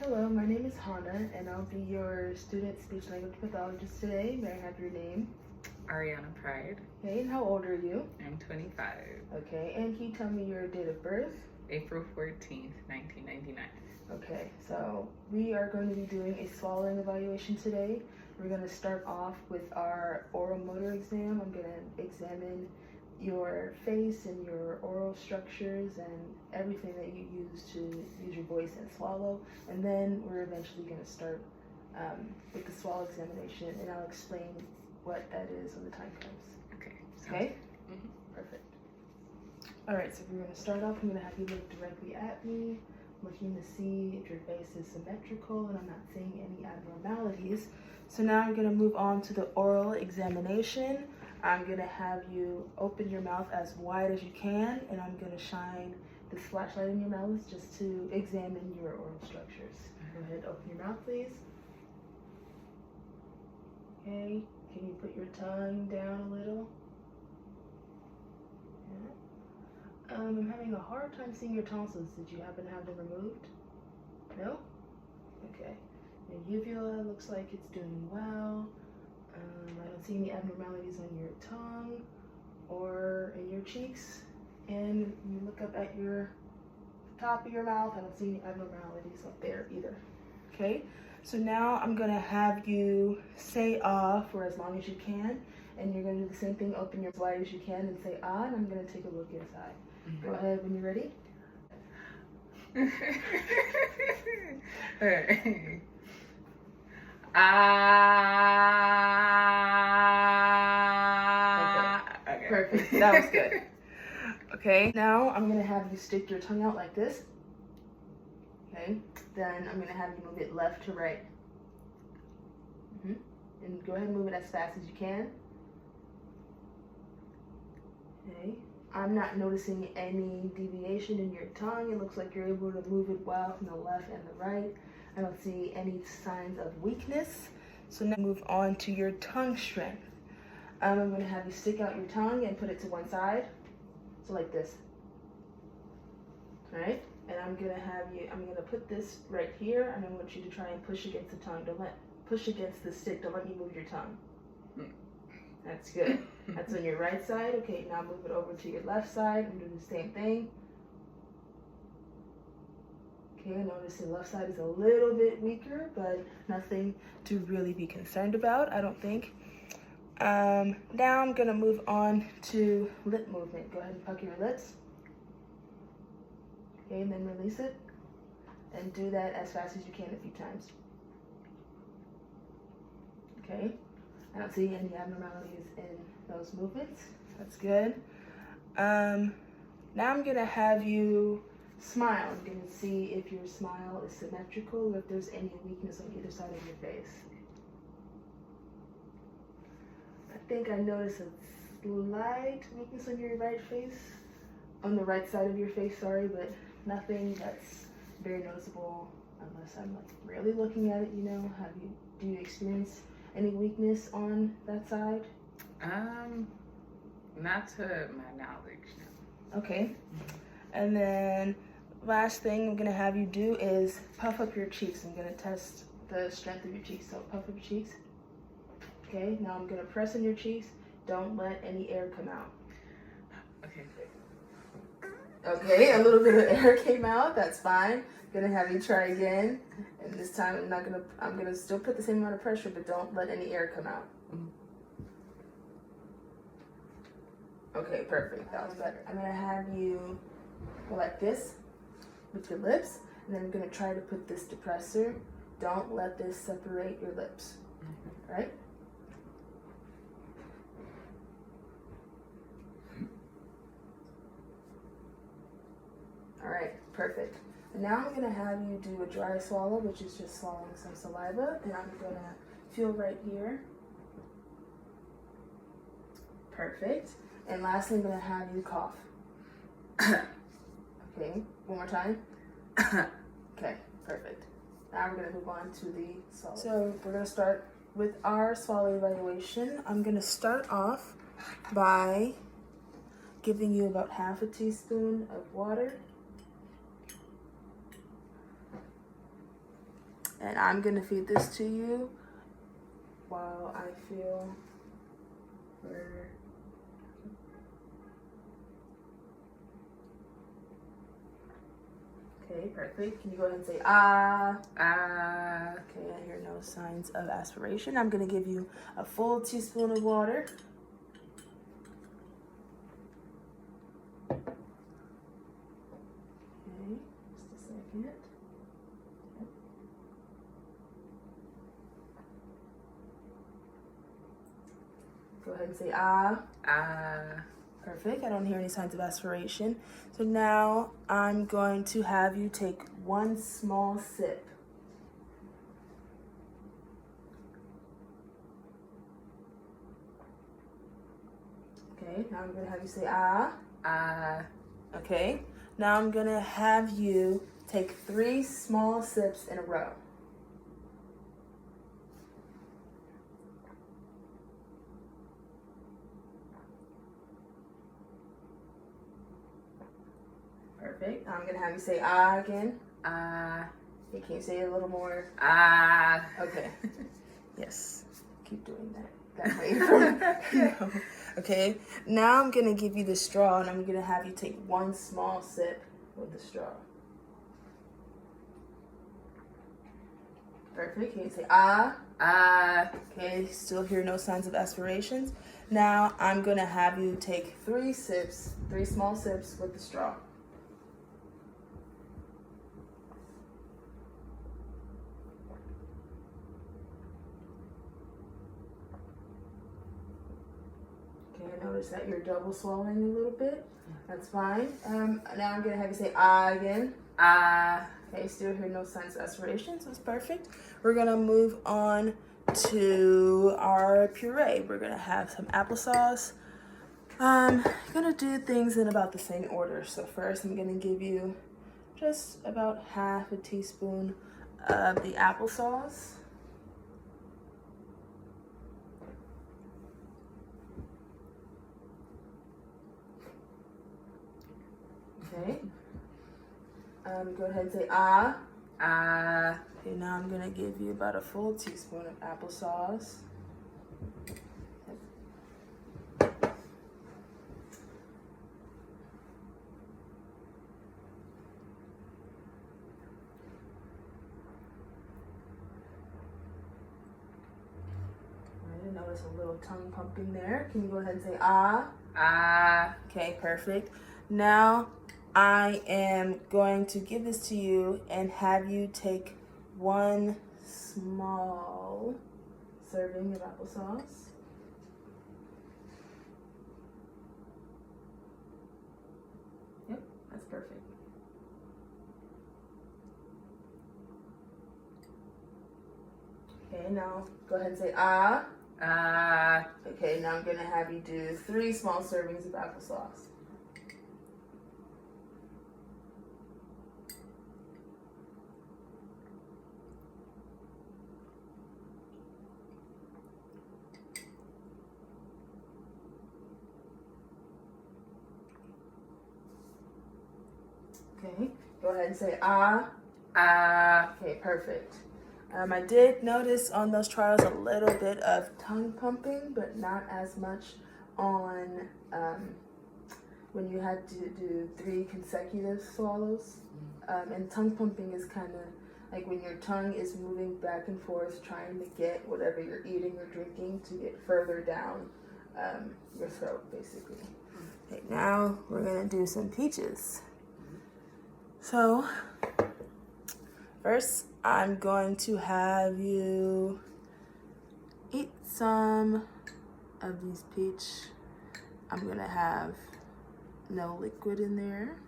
Hello, my name is Hannah, and I'll be your student speech language pathologist today. May I have your name? Ariana Pride. Okay, and how old are you? I'm 25. Okay, and can you tell me your date of birth? April 14th, 1999. Okay, so we are going to be doing a swallowing evaluation today. We're going to start off with our oral motor exam. I'm going to examine your face and your oral structures and everything that you use to use your voice and swallow. And then we're eventually going to start with the swallow examination, and I'll explain what that is when the time comes. Okay? Mm-hmm. Perfect. All right, so we're going to start off. I'm going to have you look directly at me, looking to see if your face is symmetrical and I'm not seeing any abnormalities. So now I'm going to move on to the oral examination. I'm going to have you open your mouth as wide as you can, and I'm going to shine this flashlight in your mouth just to examine your oral structures. Go ahead, open your mouth, please. Okay, can you put your tongue down a little? Yeah. I'm having a hard time seeing your tonsils. Did you happen to have them removed? No? Okay. Your uvula looks like it's doing well. I don't see any abnormalities on your tongue or in your cheeks. And you look up at your top of your mouth, I don't see any abnormalities up there either. Okay, so now I'm gonna have you say ah for as long as you can, and you're gonna do the same thing, open your as wide as you can and say ah, and I'm gonna take a look inside. Mm-hmm. Go ahead when you're ready. All right. Okay. Perfect. That was good. Okay. Now I'm gonna have you stick your tongue out like this. Okay. Then I'm gonna have you move it left to right. And go ahead and move it as fast as you can. Okay. I'm not noticing any deviation in your tongue. It looks like you're able to move it well from the left and the right. I don't see any signs of weakness. So now move on to your tongue strength. I'm going to have you stick out your tongue and put it to one side. So like this. All right? And I'm going to put this right here, and I want you to try and push against the tongue. Push against the stick. Don't let me move your tongue. That's good. That's on your right side. Okay, now move it over to your left side and do the same thing. Okay, notice the left side is a little bit weaker, but nothing to really be concerned about, I don't think. Now I'm gonna move on to lip movement. Go ahead and pucker your lips. Okay, and then release it. And do that as fast as you can a few times. Okay, I don't see any abnormalities in those movements. That's good. Now I'm gonna have you smile. I'm going to see if your smile is symmetrical or if there's any weakness on either side of your face. I think I noticed a slight weakness on your right face, on the right side of your face, sorry, but nothing that's very noticeable unless I'm like really looking at it, you know. Do you experience any weakness on that side? Not to my knowledge, no. Okay. And then last thing I'm gonna have you do is puff up your cheeks. I'm gonna test the strength of your cheeks. So puff up your cheeks. Okay, now I'm gonna press on your cheeks. Don't let any air come out. Okay. Okay, a little bit of air came out. That's fine. I'm gonna have you try again. And this time I'm gonna still put the same amount of pressure, but don't let any air come out. Okay, perfect. That was better. I'm gonna have you go like this with your lips, and then I'm gonna try to put this depressor. Don't let this separate your lips. All right? All right, perfect. And now I'm gonna have you do a dry swallow, which is just swallowing some saliva, and I'm gonna feel right here. Perfect. And lastly, I'm gonna have you cough. Okay, one more time. Okay, perfect. Now we're gonna move on to the swallow. So we're gonna start with our swallow evaluation. I'm gonna start off by giving you about half a teaspoon of water. And I'm gonna feed this to you while I feel for. Okay, perfect. Can you go ahead and say ah? Ah. Okay, I hear no signs of aspiration. I'm gonna give you a full teaspoon of water. Okay, just a second. Go ahead and say ah. Ah. Perfect. I don't hear any signs of aspiration. So now I'm going to have you take one small sip. Okay, now I'm going to have you say ah. Ah. Okay, now I'm going to have you take 3 small sips in a row. Perfect. Now I'm going to have you say ah again. Ah. Okay, can you say it a little more? Ah. Okay. Yes. Keep doing that way. No. Okay. Now I'm going to give you the straw and I'm going to have you take 1 small sip with the straw. Perfect. Can you say ah? Ah. Okay, still hear no signs of aspirations. Now I'm going to have you take 3 small sips with the straw. Okay, I notice that you're double swallowing a little bit. That's fine. Now I'm going to have you say ah again. Ah. Okay, still hear no signs of aspiration, so it's perfect. We're gonna move on to our puree. We're gonna have some applesauce. Gonna do things in about the same order. So first I'm gonna give you just about half a teaspoon of the applesauce. Okay. Go ahead and say ah. Ah. Okay, now I'm gonna give you about a full teaspoon of applesauce. I notice a little tongue pumping there. Can you go ahead and say ah? Ah. Okay, perfect. Now I am going to give this to you and have you take 1 small serving of applesauce. Yep, that's perfect. Okay, now go ahead and say ah. Ah. Okay, now I'm going to have you do 3 small servings of applesauce. Okay, go ahead and say ah. Ah. Okay, perfect. I did notice on those trials a little bit of tongue pumping, but not as much on when you had to do 3 consecutive swallows. And tongue pumping is kind of like when your tongue is moving back and forth trying to get whatever you're eating or drinking to get further down your throat, basically. Okay, now we're going to do some peaches. So, first, I'm going to have you eat some of these peach. I'm going to have no liquid in there.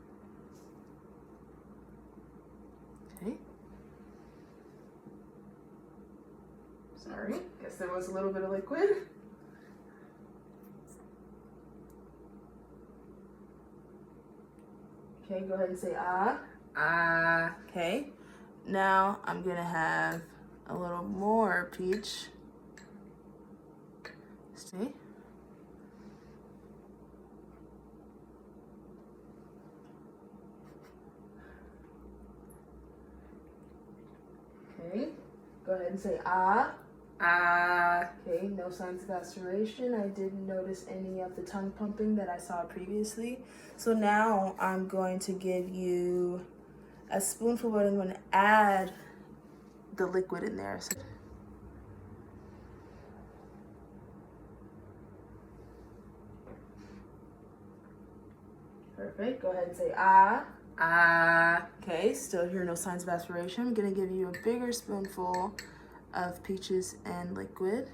Okay. Sorry, guess there was a little bit of liquid. Okay, go ahead and say ah. Ah. Okay. Now I'm gonna have a little more peach. See? Okay. Go ahead and say ah. Ah. Okay, no signs of aspiration. I didn't notice any of the tongue pumping that I saw previously. So now I'm going to give you a spoonful, but I'm going to add the liquid in there. So perfect. Go ahead and say ah. Ah. Okay, still here, no signs of aspiration. I'm gonna give you a bigger spoonful of peaches and liquid.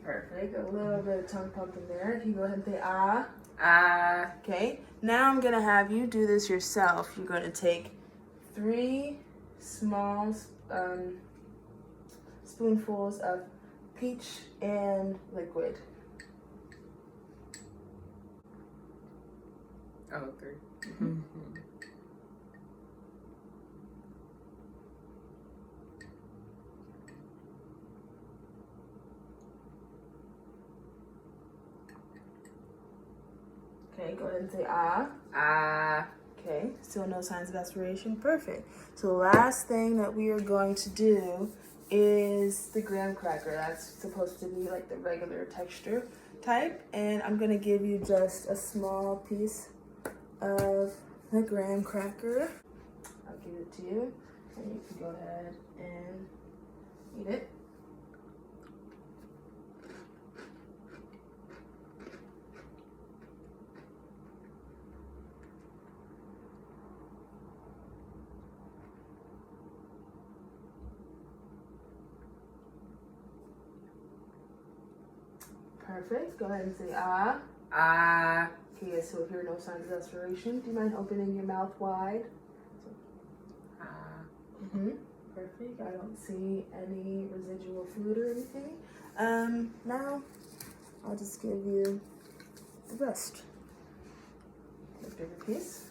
Perfect. A little bit of tongue pumping there. If you go ahead and say ah. Ah. Okay, now I'm gonna have you do this yourself. You're gonna take 3 small spoonfuls of peach and liquid. Oh, 3. Okay, go ahead and say ah. Ah. Okay, still no signs of aspiration. Perfect. So the last thing that we are going to do is the graham cracker. That's supposed to be like the regular texture type. And I'm going to give you just a small piece of the graham cracker. I'll give it to you. And you can go ahead and eat it. Perfect. Go ahead and say ah. Ah. Okay, so here no signs of aspiration. Do you mind opening your mouth wide? Ah. Perfect. I don't see any residual food or anything. Now I'll just give you the rest. The bigger piece.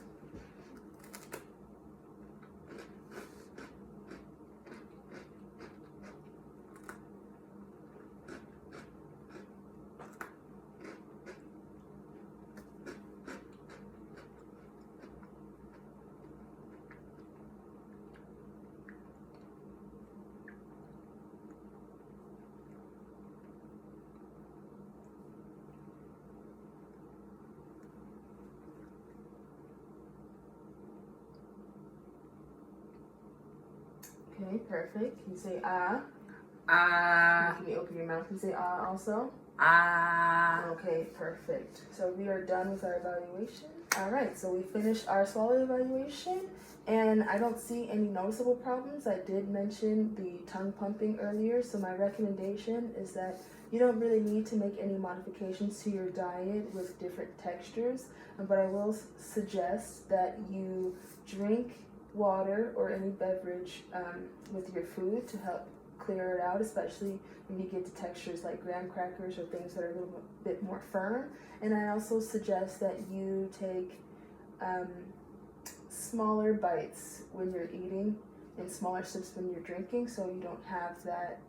Okay, perfect. Can you say ah? Ah. Can you open your mouth and say ah also? Ah. Okay, perfect. So we are done with our evaluation. All right, so we finished our swallow evaluation, and I don't see any noticeable problems. I did mention the tongue pumping earlier, so my recommendation is that you don't really need to make any modifications to your diet with different textures, but I will suggest that you drink water or any beverage with your food to help clear it out, especially when you get to textures like graham crackers or things that are a little bit more firm. And I also suggest that you take smaller bites when you're eating and smaller sips when you're drinking, so you don't have that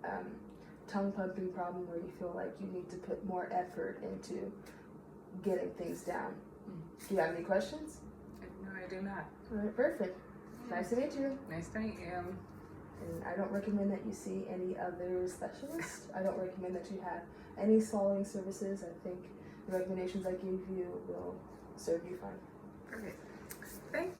tongue pumping problem where you feel like you need to put more effort into getting things down. Do you have any questions? No, I do not. All right, perfect. Nice to meet you. Nice to meet you. And I don't recommend that you see any other specialists. I don't recommend that you have any swallowing services. I think the recommendations I gave you will serve you fine. Perfect. Thanks.